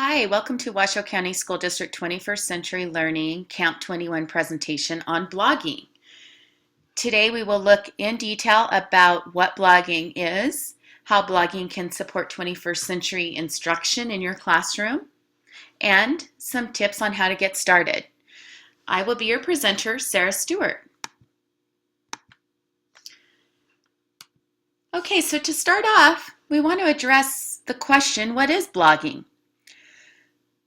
Hi, welcome to Washoe County School District 21st Century Learning Camp 21 presentation on blogging. Today we will look in detail about what blogging is, how blogging can support 21st century instruction in your classroom, and some tips on how to get started. I will be your presenter, Sarah Stewart. Okay, so to start off, we want to address the question, what is blogging?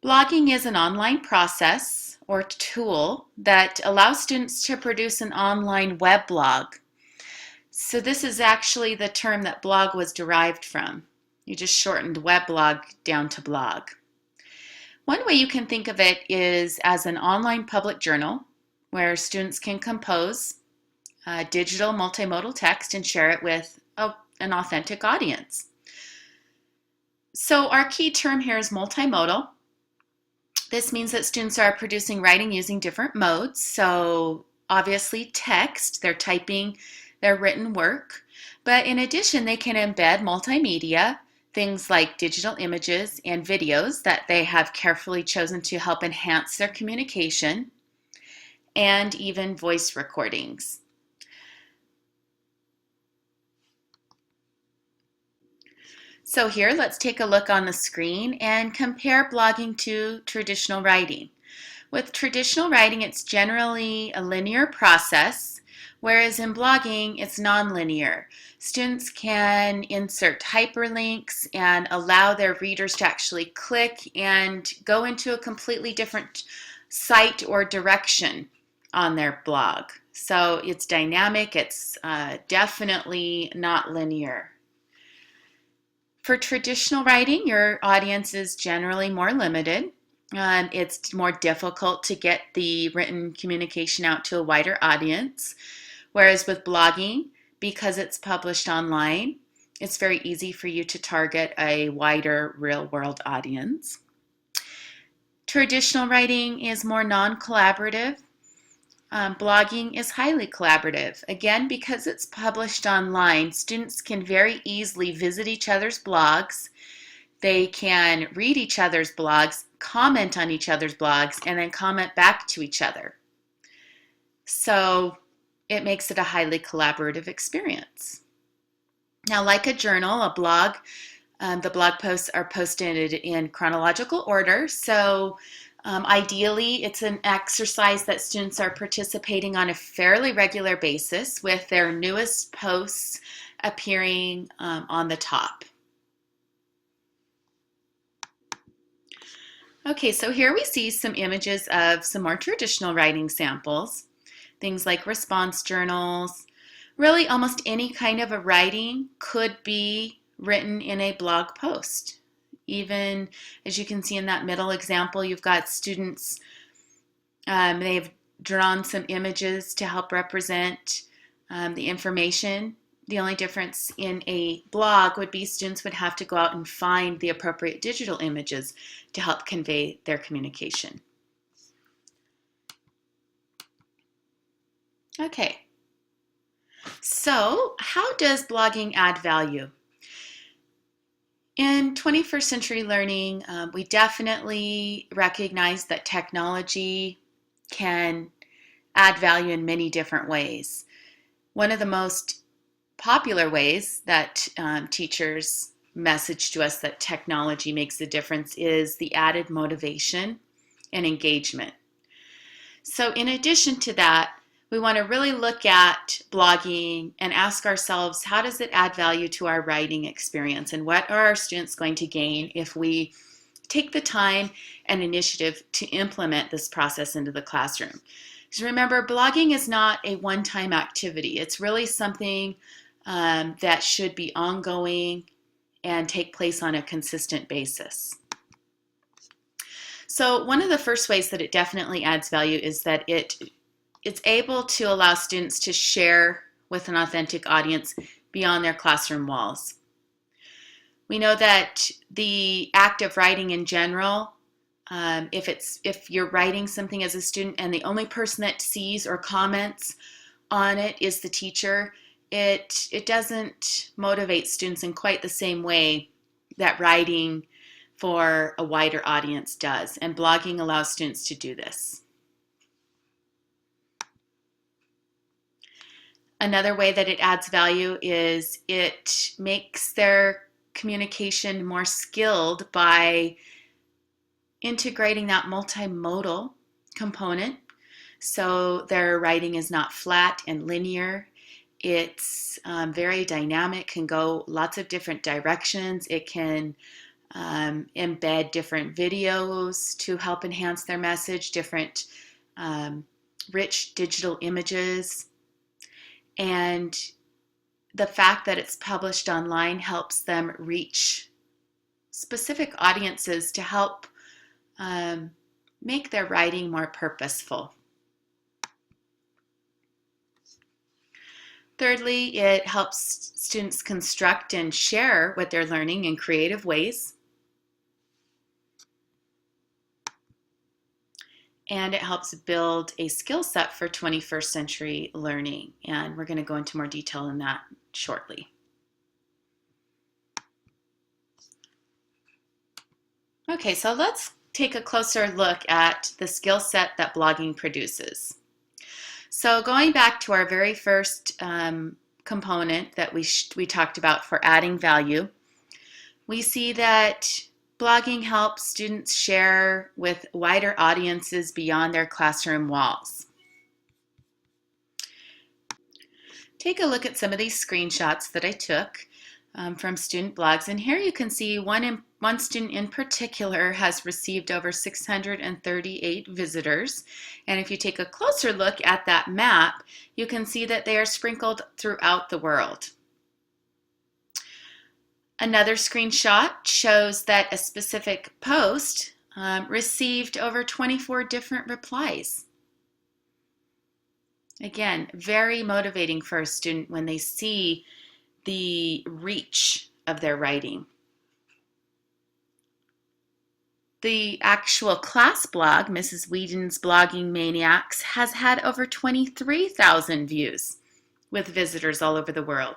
Blogging is an online process or tool that allows students to produce an online web blog. So this is actually the term that blog was derived from. You just shortened weblog down to blog. One way you can think of it is as an online public journal where students can compose digital multimodal text and share it with an authentic audience. So our key term here is multimodal. This means that students are producing writing using different modes. So obviously text, they're typing their written work, but in addition they can embed multimedia, things like digital images and videos that they have carefully chosen to help enhance their communication, and even voice recordings. So here, let's take a look on the screen and compare blogging to traditional writing. With traditional writing, it's generally a linear process, whereas in blogging, it's nonlinear. Students can insert hyperlinks and allow their readers to actually click and go into a completely different site or direction on their blog. So it's dynamic, it's definitely not linear. For traditional writing, your audience is generally more limited. It's more difficult to get the written communication out to a wider audience. Whereas with blogging, because it's published online, it's very easy for you to target a wider real-world audience. Traditional writing is more non-collaborative. Blogging is highly collaborative. Again, because it's published online, students can very easily visit each other's blogs. They can read each other's blogs, comment on each other's blogs, and then comment back to each other. So it makes it a highly collaborative experience. Now, like a journal, a blog, the blog posts are posted in chronological order. So ideally, it's an exercise that students are participating on a fairly regular basis with their newest posts appearing on the top. Okay, so here we see some images of some more traditional writing samples, things like response journals. Really, almost any kind of a writing could be written in a blog post. Even as you can see in that middle example, you've got students, they've drawn some images to help represent the information. The only difference in a blog would be students would have to go out and find the appropriate digital images to help convey their communication. Okay, so how does blogging add value? In 21st century learning, we definitely recognize that technology can add value in many different ways. One of the most popular ways that teachers message to us that technology makes a difference is the added motivation and engagement. So in addition to that, we want to really look at blogging and ask ourselves, how does it add value to our writing experience, and what are our students going to gain if we take the time and initiative to implement this process into the classroom? Because remember, blogging is not a one-time activity. It's really something that should be ongoing and take place on a consistent basis. So one of the first ways that it definitely adds value is that it's able to allow students to share with an authentic audience beyond their classroom walls. We know that the act of writing in general, if you're writing something as a student and the only person that sees or comments on it is the teacher, it doesn't motivate students in quite the same way that writing for a wider audience does, and blogging allows students to do this. Another way that it adds value is it makes their communication more skilled by integrating that multimodal component. So their writing is not flat and linear. It's very dynamic, can go lots of different directions. It can embed different videos to help enhance their message, different rich digital images. And the fact that it's published online helps them reach specific audiences to help make their writing more purposeful. Thirdly, it helps students construct and share what they're learning in creative ways. And it helps build a skill set for 21st century learning. And we're going to go into more detail in that shortly. Okay, so let's take a closer look at the skill set that blogging produces. So going back to our very first component that we talked about for adding value, we see that blogging helps students share with wider audiences beyond their classroom walls. Take a look at some of these screenshots that I took from student blogs, and here you can see one student in particular has received over 638 visitors, and if you take a closer look at that map, you can see that they are sprinkled throughout the world. Another screenshot shows that a specific post received over 24 different replies. Again, very motivating for a student when they see the reach of their writing. The actual class blog, Mrs. Whedon's Blogging Maniacs, has had over 23,000 views with visitors all over the world.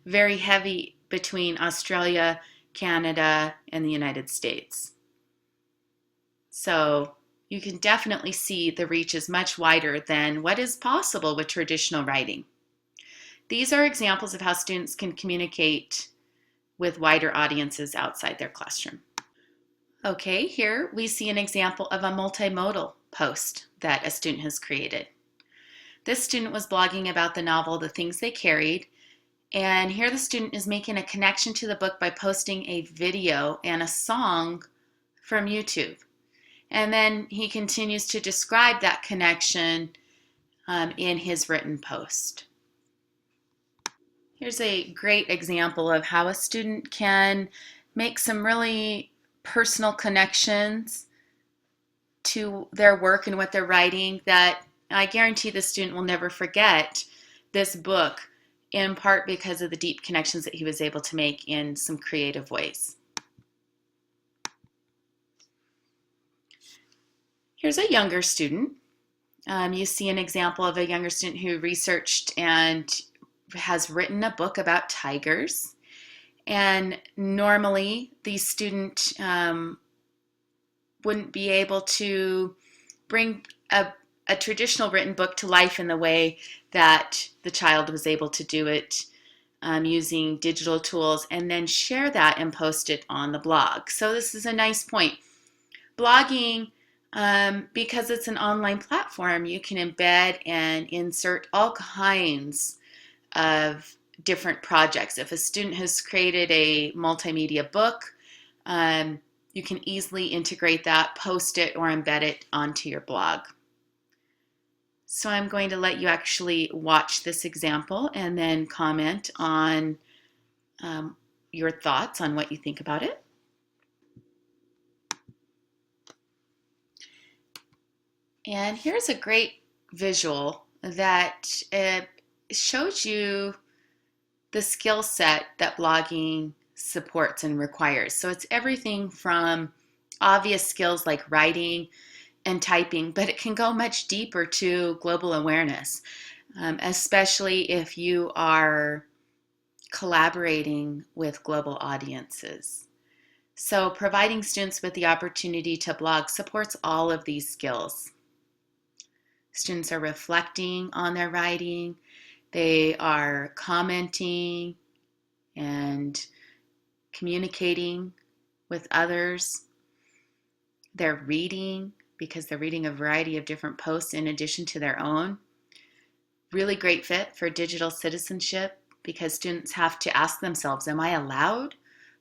Very heavy between Australia, Canada, and the United States. So you can definitely see the reach is much wider than what is possible with traditional writing. These are examples of how students can communicate with wider audiences outside their classroom. Okay, here we see an example of a multimodal post that a student has created. This student was blogging about the novel The Things They Carried, and here the student is making a connection to the book by posting a video and a song from YouTube. And then he continues to describe that connection in his written post. Here's a great example of how a student can make some really personal connections to their work and what they're writing that I guarantee the student will never forget this book, in part because of the deep connections that he was able to make in some creative ways. Here's a younger student. You see an example of a younger student who researched and has written a book about tigers. And normally the student wouldn't be able to bring a traditional written book to life in the way that the child was able to do it using digital tools and then share that and post it on the blog. So this is a nice point. Blogging, because it's an online platform, you can embed and insert all kinds of different projects. If a student has created a multimedia book, you can easily integrate that, post it, or embed it onto your blog. So I'm going to let you actually watch this example and then comment on your thoughts on what you think about it. And here's a great visual that shows you the skill set that blogging supports and requires. So it's everything from obvious skills like writing and typing, but it can go much deeper to global awareness, especially if you are collaborating with global audiences. So providing students with the opportunity to blog supports all of these skills. Students are reflecting on their writing, they are commenting and communicating with others. They're reading because they're reading a variety of different posts in addition to their own. Really great fit for digital citizenship because students have to ask themselves, am I allowed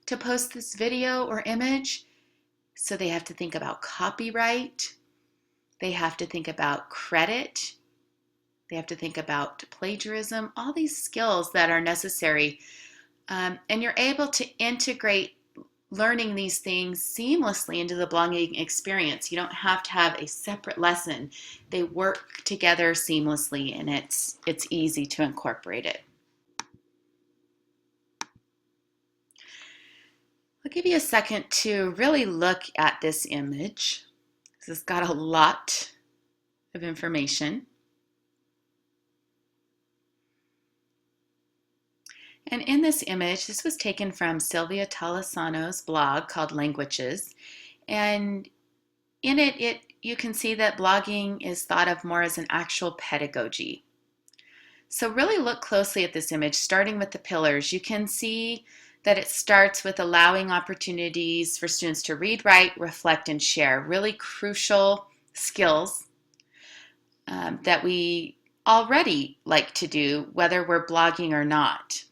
to post this video or image? So they have to think about copyright. They have to think about credit. They have to think about plagiarism, all these skills that are necessary. And you're able to integrate learning these things seamlessly into the blogging experience. You don't have to have a separate lesson. They work together seamlessly, and it's easy to incorporate it. I'll give you a second to really look at this image. This has got a lot of information. And in this image, this was taken from Sylvia Talisano's blog called Languages. And in it, you can see that blogging is thought of more as an actual pedagogy. So really look closely at this image, starting with the pillars. You can see that it starts with allowing opportunities for students to read, write, reflect, and share. Really crucial skills that we already like to do, whether we're blogging or not.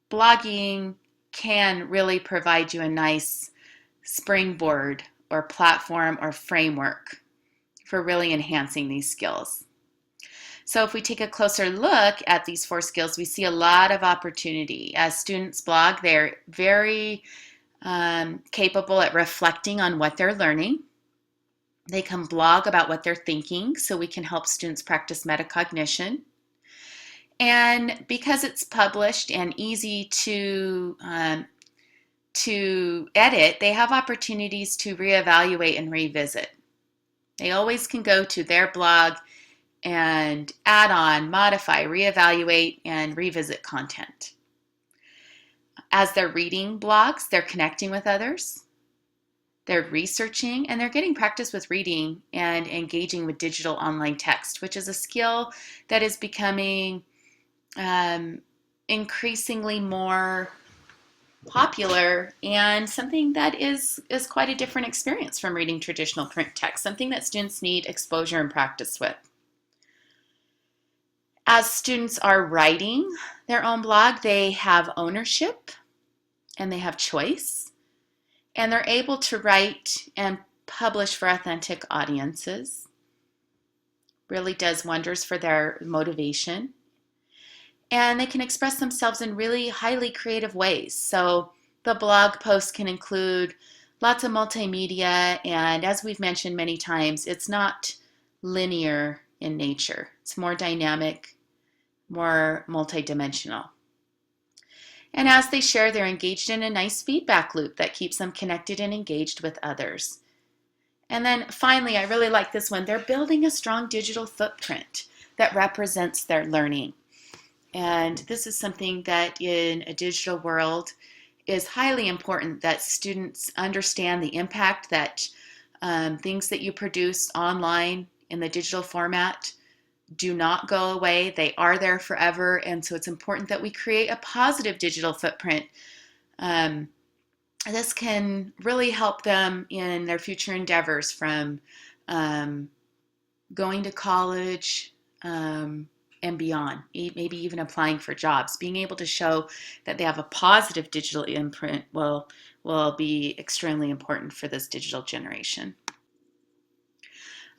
Blogging can really provide you a nice springboard or platform or framework for really enhancing these skills. So if we take a closer look at these 4 skills, we see a lot of opportunity. As students blog, they're very capable at reflecting on what they're learning. They can blog about what they're thinking, so we can help students practice metacognition. And because it's published and easy to edit, they have opportunities to reevaluate and revisit. They always can go to their blog and add on, modify, reevaluate, and revisit content. As they're reading blogs, they're connecting with others, they're researching, and they're getting practice with reading and engaging with digital online text, which is a skill that is becoming increasingly more popular and something that is quite a different experience from reading traditional print text, something that students need exposure and practice with. As students are writing their own blog, they have ownership and they have choice, and they're able to write and publish for authentic audiences. Really does wonders for their motivation. And they can express themselves in really highly creative ways. So the blog post can include lots of multimedia, and as we've mentioned many times, it's not linear in nature. It's more dynamic, more multidimensional. And as they share, they're engaged in a nice feedback loop that keeps them connected and engaged with others. And then finally, I really like this one. They're building a strong digital footprint that represents their learning. And this is something that in a digital world is highly important, that students understand the impact that things that you produce online in the digital format do not go away. They are there forever. And so it's important that we create a positive digital footprint. This can really help them in their future endeavors, from going to college and beyond, maybe even applying for jobs. Being able to show that they have a positive digital imprint will be extremely important for this digital generation.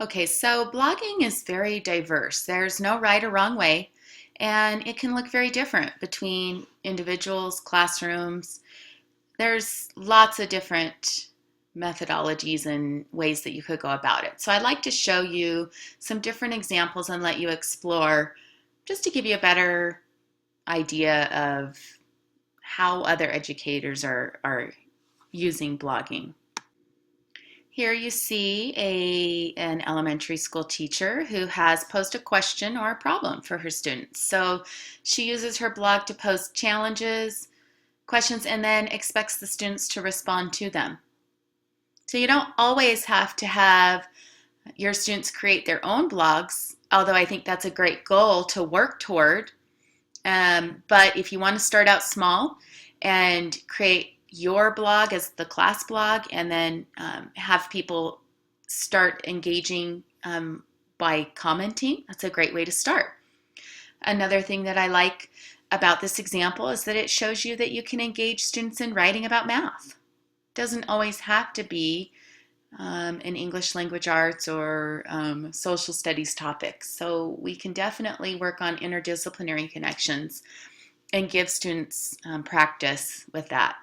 Okay, so blogging is very diverse. There's no right or wrong way, and it can look very different between individuals, classrooms. There's lots of different methodologies and ways that you could go about it. So I'd like to show you some different examples and let you explore, just to give you a better idea of how other educators are using blogging. Here you see an elementary school teacher who has posed a question or a problem for her students. So she uses her blog to post challenges, questions and then expects the students to respond to them. So you don't always have to have your students create their own blogs, although I think that's a great goal to work toward. But if you want to start out small and create your blog as the class blog, and then have people start engaging by commenting, that's a great way to start. Another thing that I like about this example is that it shows you that you can engage students in writing about math. It doesn't always have to be in English language arts or social studies topics. So we can definitely work on interdisciplinary connections and give students practice with that.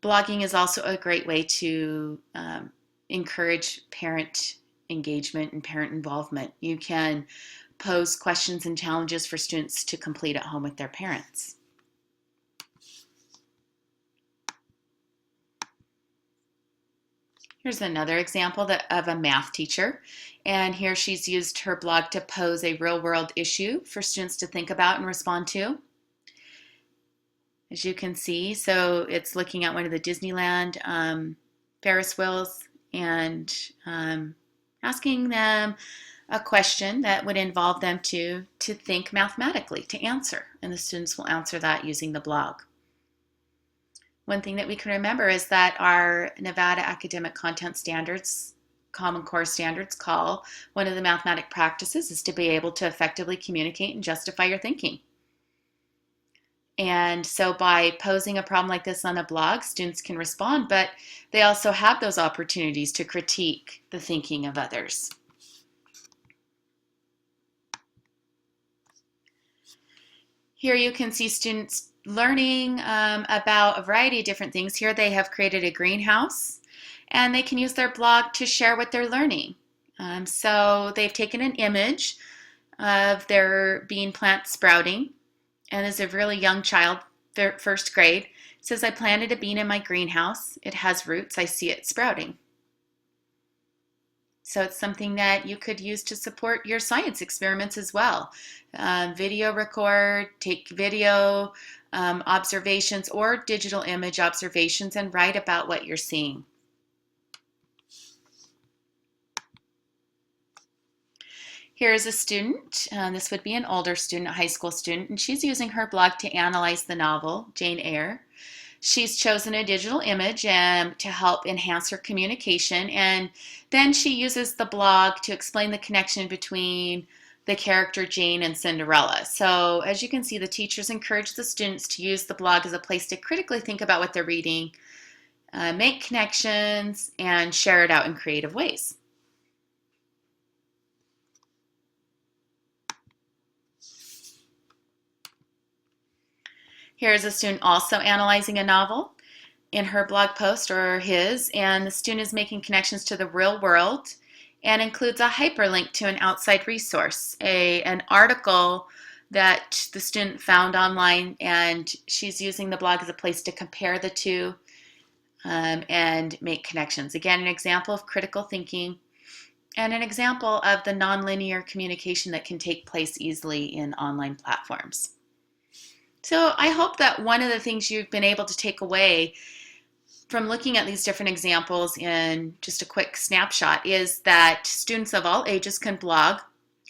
Blogging is also a great way to encourage parent engagement and parent involvement. You can pose questions and challenges for students to complete at home with their parents. Here's another example of a math teacher, and here she's used her blog to pose a real-world issue for students to think about and respond to. As you can see, so it's looking at one of the Disneyland Ferris wheels and asking them a question that would involve them to think mathematically, to answer, and the students will answer that using the blog. One thing that we can remember is that our Nevada Academic Content Standards, Common Core standards, call one of the mathematic practices is to be able to effectively communicate and justify your thinking. And so by posing a problem like this on a blog, students can respond, but they also have those opportunities to critique the thinking of others. Here you can see students learning about a variety of different things. Here they have created a greenhouse, and they can use their blog to share what they're learning. So they've taken an image of their bean plant sprouting, and as a really young child, first grade, says, "I planted a bean in my greenhouse. It has roots. I see it sprouting." So it's something that you could use to support your science experiments as well. Video record, take video observations or digital image observations, and write about what you're seeing. Here's a student. This would be an older student, a high school student, and she's using her blog to analyze the novel Jane Eyre. She's chosen a digital image to help enhance her communication, and then she uses the blog to explain the connection between the character Jane and Cinderella. So as you can see, the teachers encourage the students to use the blog as a place to critically think about what they're reading, make connections, and share it out in creative ways. Here's a student also analyzing a novel in her blog post, or his, and the student is making connections to the real world and includes a hyperlink to an outside resource, an article that the student found online, and she's using the blog as a place to compare the two and make connections. Again, an example of critical thinking and an example of the nonlinear communication that can take place easily in online platforms. So I hope that one of the things you've been able to take away from looking at these different examples in just a quick snapshot is that students of all ages can blog,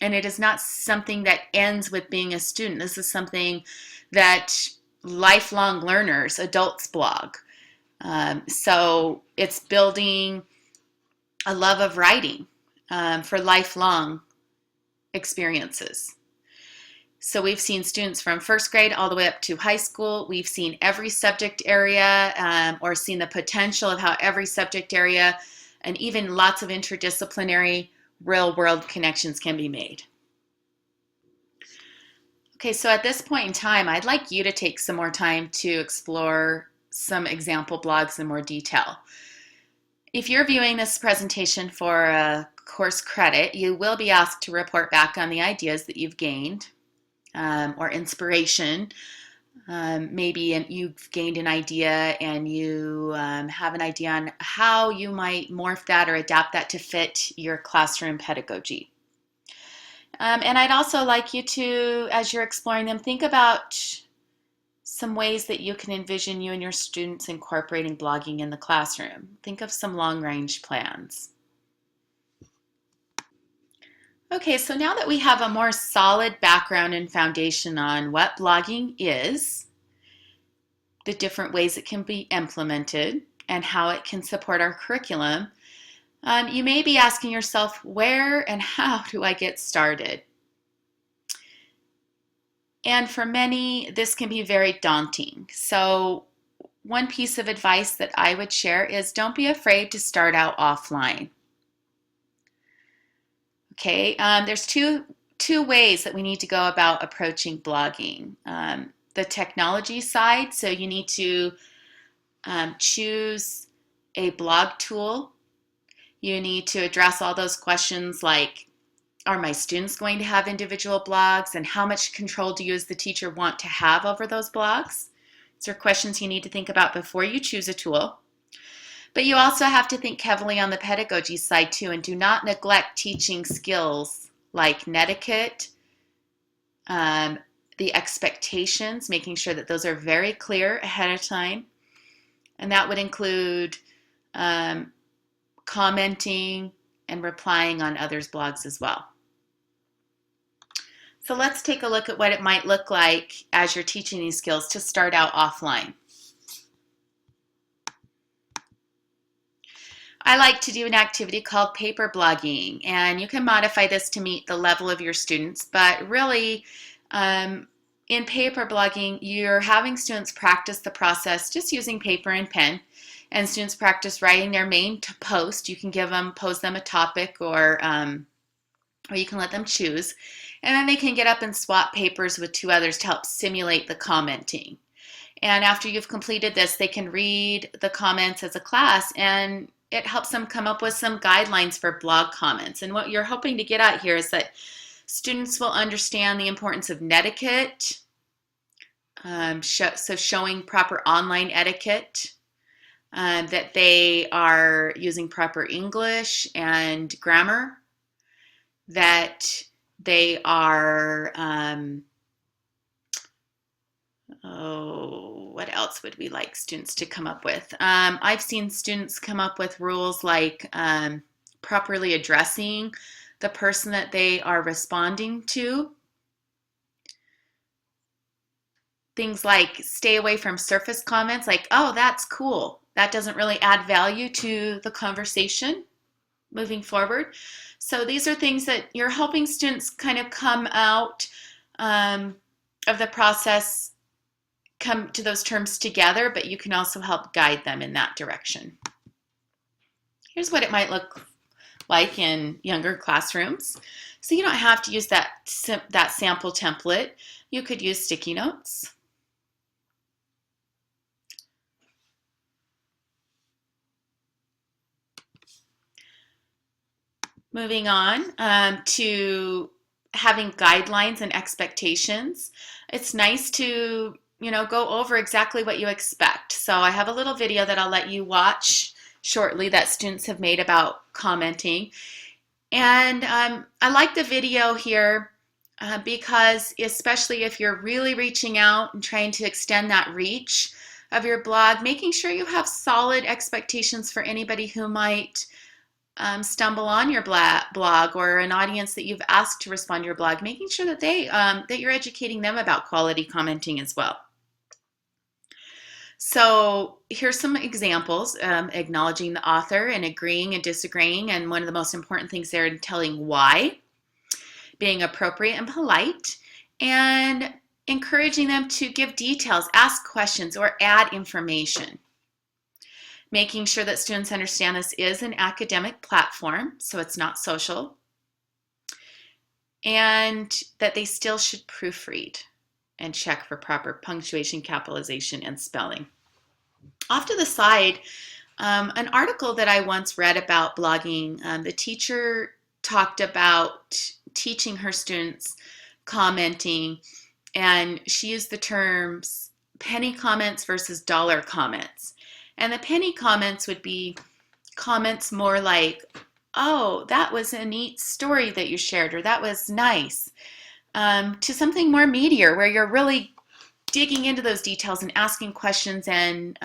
and it is not something that ends with being a student. This is something that lifelong learners, adults, blog. So it's building a love of writing for lifelong experiences. So we've seen students from first grade all the way up to high school. We've seen every subject area or seen the potential of how every subject area and even lots of interdisciplinary real-world connections can be made. Okay, so at this point in time, I'd like you to take some more time to explore some example blogs in more detail. If you're viewing this presentation for a course credit, you will be asked to report back on the ideas that you've gained. Or inspiration. Maybe you've gained an idea and you have an idea on how you might morph that or adapt that to fit your classroom pedagogy. And I'd also like you to, as you're exploring them, think about some ways that you can envision you and your students incorporating blogging in the classroom. Think of some long-range plans. Okay, so now that we have a more solid background and foundation on what blogging is, the different ways it can be implemented, and how it can support our curriculum, you may be asking yourself, where and how do I get started? And for many, this can be very daunting. So one piece of advice that I would share is don't be afraid to start out offline. Okay, there's two ways that we need to go about approaching blogging. The technology side, so you need to choose a blog tool. You need to address all those questions like, are my students going to have individual blogs, and how much control do you as the teacher want to have over those blogs? These are questions you need to think about before you choose a tool. But you also have to think heavily on the pedagogy side too, and do not neglect teaching skills like netiquette, the expectations, making sure that those are very clear ahead of time. And that would include commenting and replying on others' blogs as well. So let's take a look at what it might look like as you're teaching these skills to start out offline. I like to do an activity called paper blogging, and you can modify this to meet the level of your students, but really in paper blogging, you're having students practice the process just using paper and pen, and students practice writing their main post. You can pose them a topic, or you can let them choose, and then they can get up and swap papers with two others to help simulate the commenting. And after you've completed this, they can read the comments as a class, and it helps them come up with some guidelines for blog comments. And what you're hoping to get at here is that students will understand the importance of netiquette, so showing proper online etiquette, that they are using proper English and grammar, that they are, what else would we like students to come up with? I've seen students come up with rules like properly addressing the person that they are responding to. Things like stay away from surface comments like, oh, that's cool. That doesn't really add value to the conversation moving forward. So these are things that you're helping students kind of come out of the process, come to those terms together, but you can also help guide them in that direction. Here's what it might look like in younger classrooms. So you don't have to use that sample template. You could use sticky notes. Moving on to having guidelines and expectations. It's nice to, go over exactly what you expect. So I have a little video that I'll let you watch shortly that students have made about commenting. And I like the video here because especially if you're really reaching out and trying to extend that reach of your blog, making sure you have solid expectations for anybody who might stumble on your blog, or an audience that you've asked to respond to your blog, making sure that that you're educating them about quality commenting as well. So here's some examples, acknowledging the author and agreeing and disagreeing, and one of the most important things there, telling why, being appropriate and polite, and encouraging them to give details, ask questions, or add information. Making sure that students understand this is an academic platform, so it's not social, and that they still should proofread and check for proper punctuation, capitalization, and spelling. Off to the side, an article that I once read about blogging, the teacher talked about teaching her students commenting, and she used the terms penny comments versus dollar comments. And the penny comments would be comments more like, oh, that was a neat story that you shared, or that was nice, to something more meatier where you're really digging into those details and asking questions and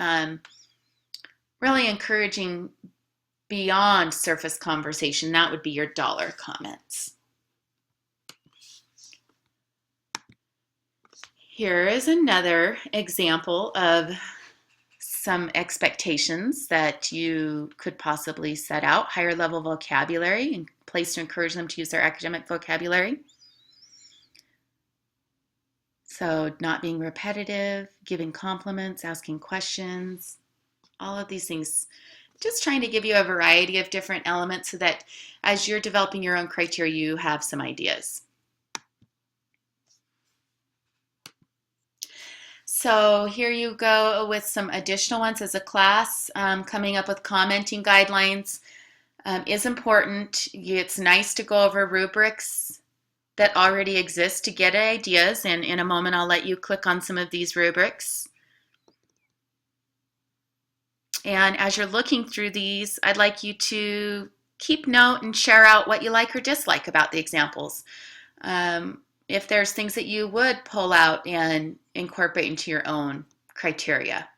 really encouraging beyond surface conversation. That would be your dollar comments. Here is another example of some expectations that you could possibly set out. Higher level vocabulary and place to encourage them to use their academic vocabulary. So not being repetitive, giving compliments, asking questions, all of these things. Just trying to give you a variety of different elements so that as you're developing your own criteria, you have some ideas. So here you go with some additional ones as a class. Coming up with commenting guidelines is important. It's nice to go over rubrics that already exist to get ideas, and in a moment I'll let you click on some of these rubrics. And as you're looking through these, I'd like you to keep note and share out what you like or dislike about the examples. If there's things that you would pull out and incorporate into your own criteria.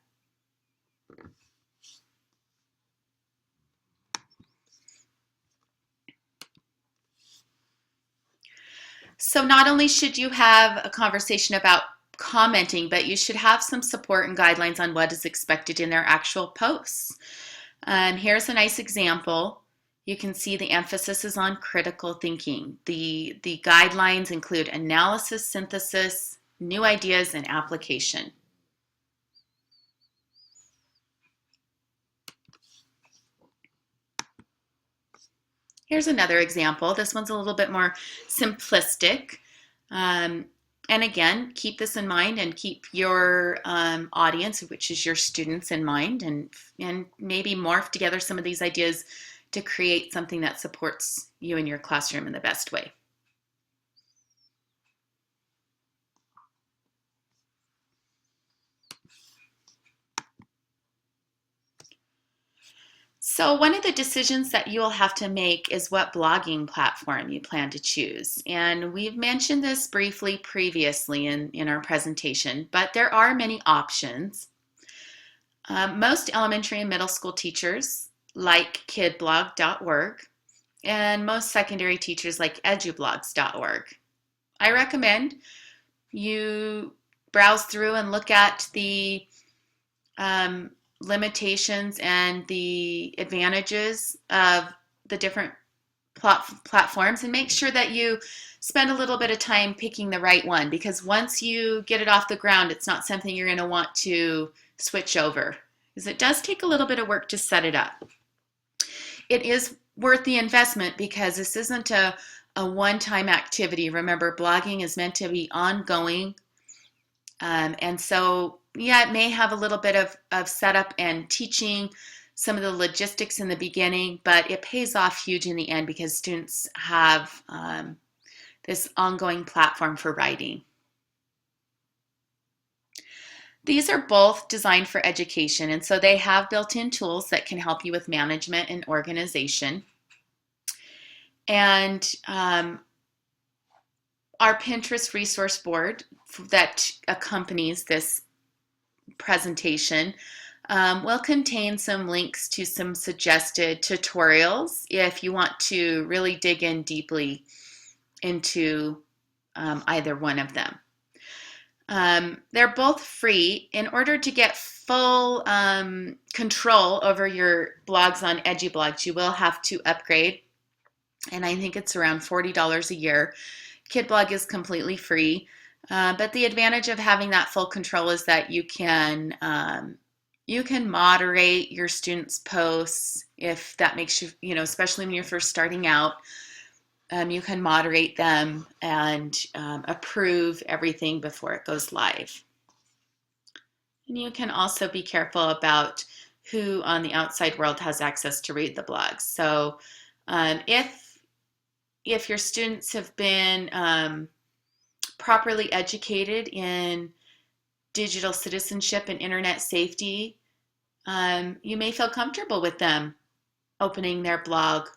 So not only should you have a conversation about commenting, but you should have some support and guidelines on what is expected in their actual posts. Here's a nice example. You can see the emphasis is on critical thinking. The guidelines include analysis, synthesis, new ideas, and application. Here's another example. This one's a little bit more simplistic. And again, keep this in mind and keep your audience, which is your students, in mind, and maybe morph together some of these ideas to create something that supports you in your classroom in the best way. So one of the decisions that you will have to make is what blogging platform you plan to choose. And we've mentioned this briefly previously in our presentation, but there are many options. Most elementary and middle school teachers like kidblog.org, and most secondary teachers like edublogs.org. I recommend you browse through and look at the limitations and the advantages of the different platforms, and make sure that you spend a little bit of time picking the right one, because once you get it off the ground, it's not something you're going to want to switch over, because it does take a little bit of work to set it up. It is worth the investment because this isn't a one-time activity. Remember, blogging is meant to be ongoing, and so yeah, it may have a little bit of setup and teaching, some of the logistics in the beginning, but it pays off huge in the end because students have this ongoing platform for writing. These are both designed for education, and so they have built-in tools that can help you with management and organization. And our Pinterest resource board that accompanies this presentation will contain some links to some suggested tutorials if you want to really dig in deeply into either one of them. They're both free. In order to get full control over your blogs on EduBlogs, you will have to upgrade, and I think it's around $40 a year. KidBlog is completely free, but the advantage of having that full control is that you can moderate your students' posts if that makes you, especially when you're first starting out. You can moderate them and approve everything before it goes live. And you can also be careful about who on the outside world has access to read the blogs. So if your students have been properly educated in digital citizenship and internet safety, you may feel comfortable with them opening their blog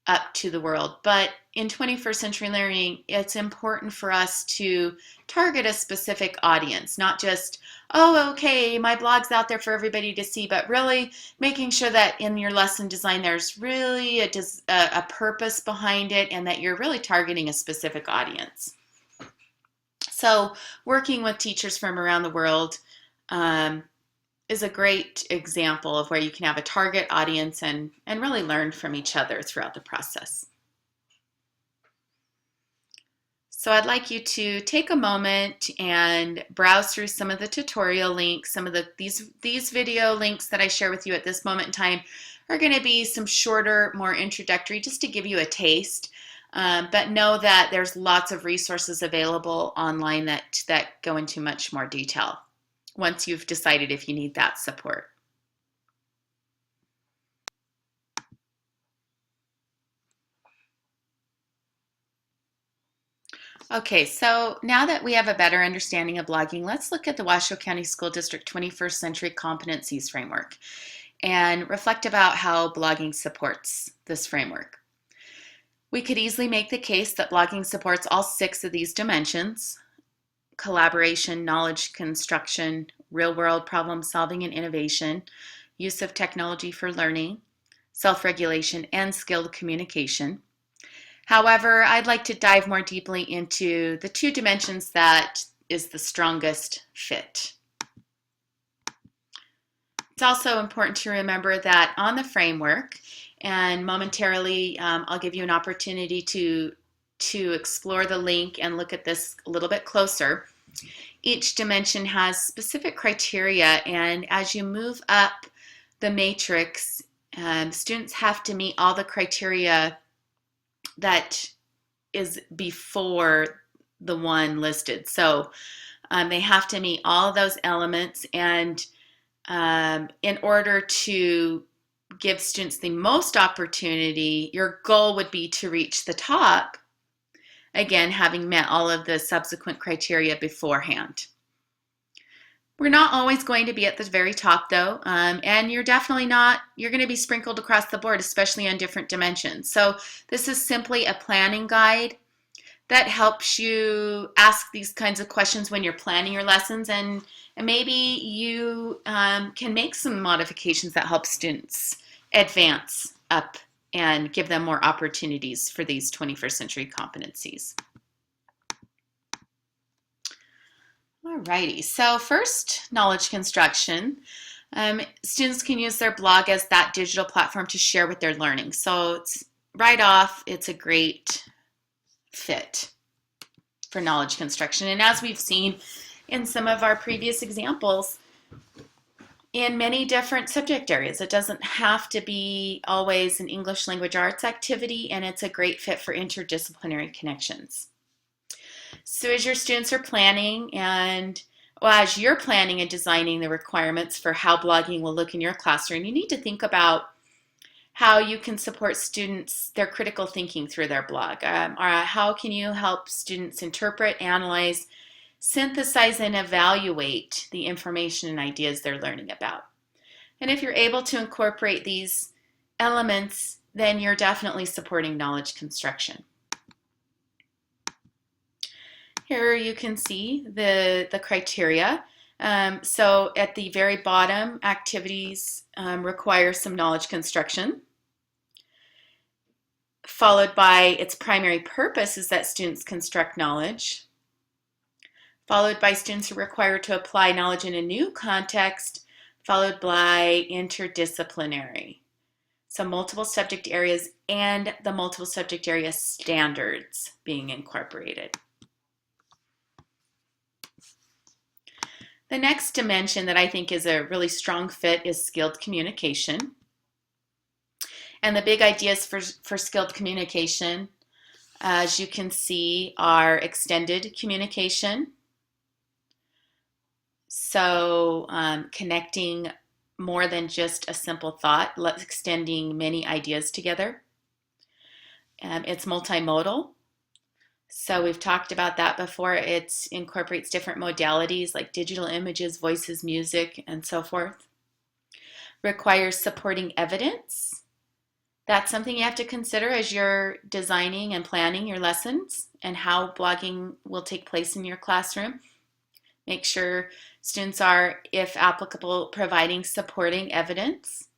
up to the world. But in 21st century learning, it's important for us to target a specific audience, not just, oh, okay, my blog's out there for everybody to see, but really making sure that in your lesson design there's really a purpose behind it and that you're really targeting a specific audience. So working with teachers from around the world is a great example of where you can have a target audience and really learn from each other throughout the process. So I'd like you to take a moment and browse through some of the tutorial links. Some of these video links that I share with you at this moment in time are going to be some shorter, more introductory, just to give you a taste. But know that there's lots of resources available online that go into much more detail once you've decided if you need that support. Okay, so now that we have a better understanding of blogging, let's look at the Washoe County School District 21st Century Competencies Framework and reflect about how blogging supports this framework. We could easily make the case that blogging supports all 6 of these dimensions: collaboration, knowledge construction, real-world problem solving and innovation, use of technology for learning, self-regulation, and skilled communication. However, I'd like to dive more deeply into the 2 dimensions that is the strongest fit. It's also important to remember that on the framework, and momentarily I'll give you an opportunity to explore the link and look at this a little bit closer. Each dimension has specific criteria, and as you move up the matrix, students have to meet all the criteria that is before the one listed. So they have to meet all those elements, and in order to give students the most opportunity, your goal would be to reach the top, again, having met all of the subsequent criteria beforehand. We're not always going to be at the very top though, and you're definitely not, you're going to be sprinkled across the board, especially on different dimensions. So this is simply a planning guide that helps you ask these kinds of questions when you're planning your lessons, and maybe you can make some modifications that help students advance up and give them more opportunities for these 21st century competencies. Alrighty, so first, knowledge construction. Students can use their blog as that digital platform to share what they're learning. So it's right off, it's a great fit for knowledge construction. And as we've seen in some of our previous examples, in many different subject areas. It doesn't have to be always an English language arts activity, and it's a great fit for interdisciplinary connections. So as your students are planning as you're planning and designing the requirements for how blogging will look in your classroom, you need to think about how you can support students, their critical thinking through their blog. Or how can you help students interpret, analyze, synthesize, and evaluate the information and ideas they're learning about. And if you're able to incorporate these elements, then you're definitely supporting knowledge construction. Here you can see the criteria. So at the very bottom, activities require some knowledge construction, followed by its primary purpose is that students construct knowledge, followed by students who are required to apply knowledge in a new context, followed by interdisciplinary. So multiple subject areas and the multiple subject area standards being incorporated. The next dimension that I think is a really strong fit is skilled communication. And the big ideas for skilled communication, as you can see, are extended communication. So connecting more than just a simple thought, extending many ideas together. It's multimodal. So we've talked about that before. It incorporates different modalities like digital images, voices, music, and so forth. Requires supporting evidence That's something you have to consider as you're designing and planning your lessons and how blogging will take place in your classroom. Make sure students are, if applicable, providing supporting evidence,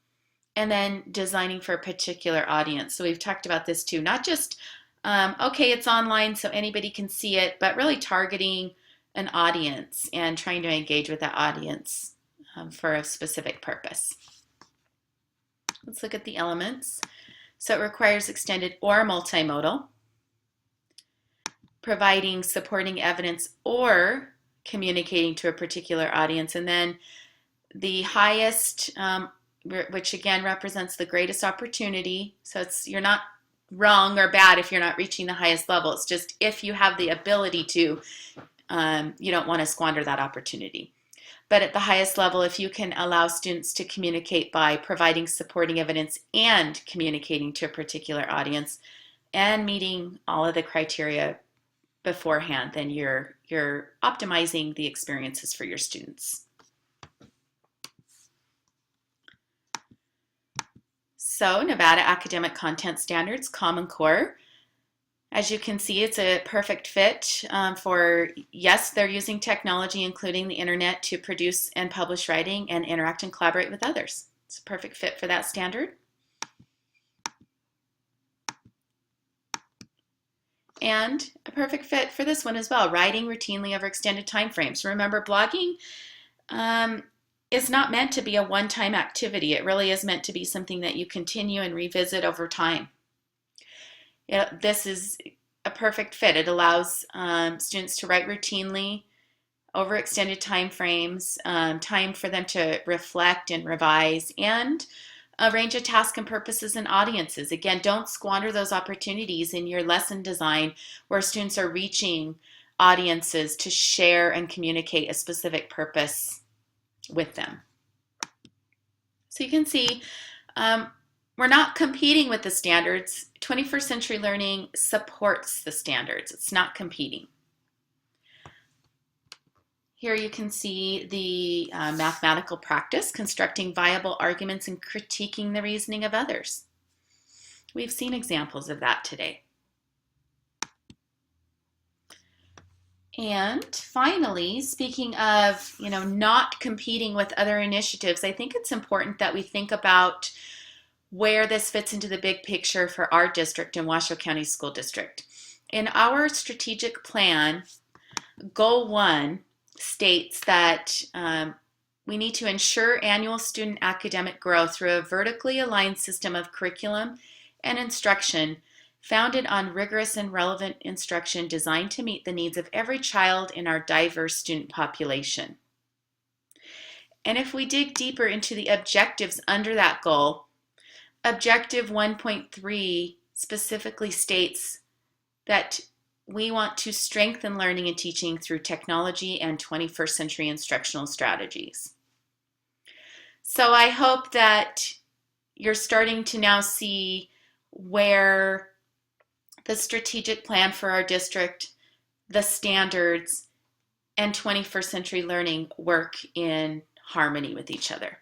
and then designing for a particular audience. So we've talked about this too, not just, okay, it's online so anybody can see it, but really targeting an audience and trying to engage with that audience for a specific purpose. Let's look at the elements. So it requires extended or multimodal, providing supporting evidence or communicating to a particular audience, and then the highest, which again represents the greatest opportunity. So you're not wrong or bad if you're not reaching the highest level. It's just if you have the ability to, you don't want to squander that opportunity. But at the highest level, if you can allow students to communicate by providing supporting evidence and communicating to a particular audience and meeting all of the criteria beforehand, then you're optimizing the experiences for your students. So Nevada Academic Content Standards, Common Core. As you can see, it's a perfect fit for, yes, they're using technology, including the internet, to produce and publish writing and interact and collaborate with others. It's a perfect fit for that standard. And a perfect fit for this one as well, writing routinely over extended time frames. Remember, blogging is not meant to be a one-time activity. It really is meant to be something that you continue and revisit over time. This is a perfect fit. It allows students to write routinely over extended time frames, time for them to reflect and revise, and a range of tasks and purposes and audiences. Again, don't squander those opportunities in your lesson design where students are reaching audiences to share and communicate a specific purpose with them. So you can see we're not competing with the standards. 21st Century Learning supports the standards. It's not competing. Here you can see the mathematical practice, constructing viable arguments and critiquing the reasoning of others. We've seen examples of that today. And finally, speaking of, not competing with other initiatives, I think it's important that we think about where this fits into the big picture for our district in Washoe County School District. In our strategic plan, Goal 1 states that we need to ensure annual student academic growth through a vertically aligned system of curriculum and instruction founded on rigorous and relevant instruction designed to meet the needs of every child in our diverse student population. And if we dig deeper into the objectives under that goal, Objective 1.3 specifically states that we want to strengthen learning and teaching through technology and 21st century instructional strategies. So I hope that you're starting to now see where the strategic plan for our district, the standards, and 21st century learning work in harmony with each other.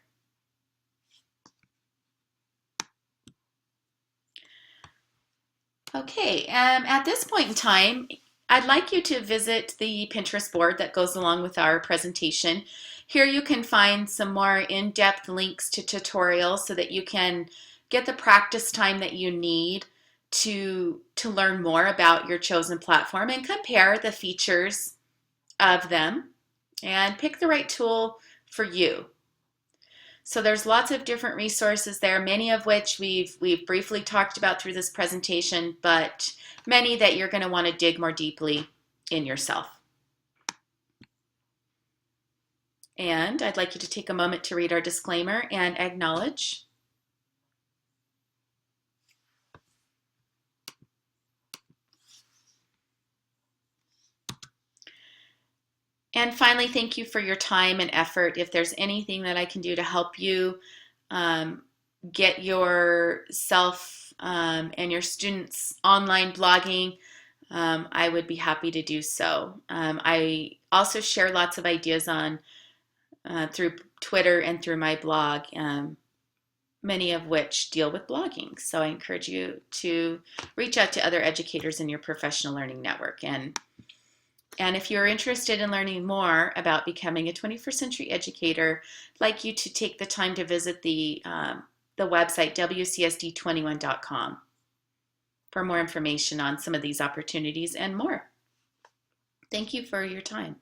Okay, at this point in time, I'd like you to visit the Pinterest board that goes along with our presentation. Here you can find some more in-depth links to tutorials so that you can get the practice time that you need to learn more about your chosen platform and compare the features of them and pick the right tool for you. So there's lots of different resources there, many of which we've briefly talked about through this presentation, but many that you're going to want to dig more deeply in yourself. And I'd like you to take a moment to read our disclaimer and acknowledge. And finally, thank you for your time and effort. If there's anything that I can do to help you get yourself and your students online blogging, I would be happy to do so. I also share lots of ideas on through Twitter and through my blog. many of which deal with blogging. So I encourage you to reach out to other educators in your professional learning network. And if you're interested in learning more about becoming a 21st century educator, I'd like you to take the time to visit the website WCSD21.com for more information on some of these opportunities and more. Thank you for your time.